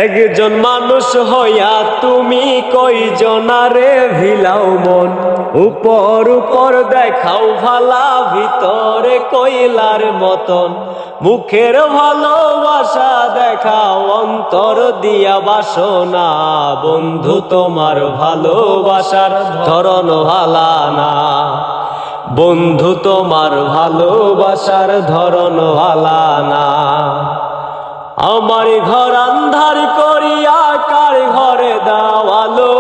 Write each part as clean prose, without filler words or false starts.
একজন মানুষ হইয়া তুমি কয়জনারে ভিলাও মন, উপর উপর দেখাও ভালা, ভিতরে কইলার মতন। মুখের ভালোবাসা দেখাও, অন্তর দিয়া বাসনা। বন্ধু তোমার ভালোবাসার ধরন ভালা না, বন্ধু তোমার ভালোবাসার ধরন ভালা না। আমার ঘর আন্ধার করিয়া কার ঘরে দাওয়ালো,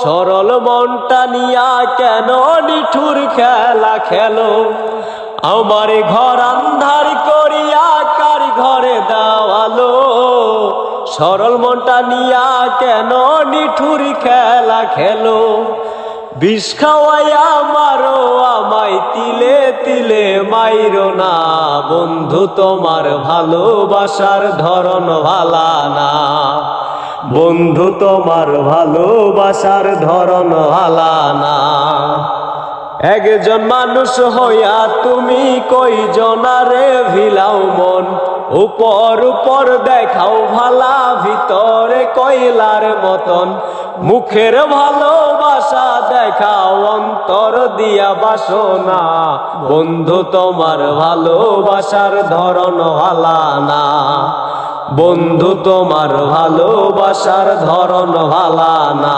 সরল মনটা নিয়া কেন নিঠুর খেলা খেলো। আমার ঘর আন্ধার করিয়া কার ঘরে দাওয়ালো, সরল মনটা নিয়া কেন নিঠুর খেলা খেলো। বিষ খাওয়াইয়া মারো আমায়, তিলে তিলে মাইরো না। বন্ধু তোমার ভালোবাসার ধরন ভালা না, বন্ধু তোমার ভালোবাসার ধরন ভালা না। একজন মানুষ হইয়া তুমি কয়জনারে ভিলাও মন, উপর উপর দেখাও ভালা, ভিতরে কয়লার মতন। মুখের ভালোবাসা দেখাও, অন্তর দিয়া বাসনা। বন্ধু তোমার ভালোবাসার ধরন ভালা না, বন্ধু তোমার ভালোবাসার ধরন ভালা না।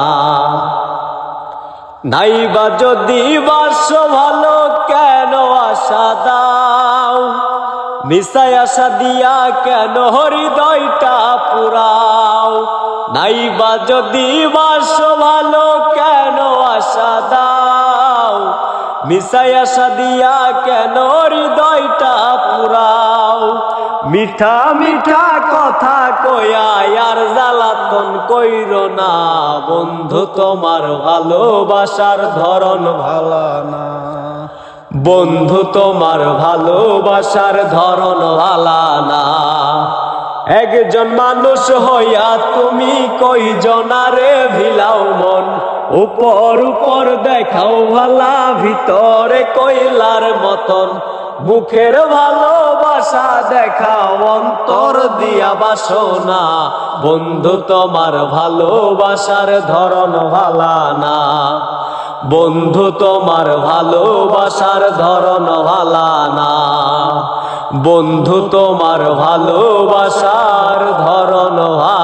নাইবা যদি বাসো ভালো কেন আশা দাও, মিশাই আশা দিয়া কেন হৃদয়টা পুরাও। নাইবা যদি বাসো ভালো কেন আশা দাও, মিশাই আশা দিয়া কেন হৃদয়টা পুরাও। মিঠা মিঠা কথা কয়া আর জ্বালাতন কইরো না। বন্ধু তোমার ভালোবাসার ধরন ভালা না, বন্ধু তোমার ভালোবাসার ধরন ভালা না। একজন মানুষ হইয়া তুমি কয়জনারে ভিলাও মন, উপর উপর দেখাও ভালা, ভিতরে কয়লার মতন। মুখের ভালোবাসা দেখাও, অন্তর দিয়া বাসনা। বন্ধু তোমার ভালোবাসার ধরন ভালা না, বন্ধু তোমার ভালোবাসার ধরন ভালা না, বন্ধু তোমার ভালোবাসার ধরন ভালা।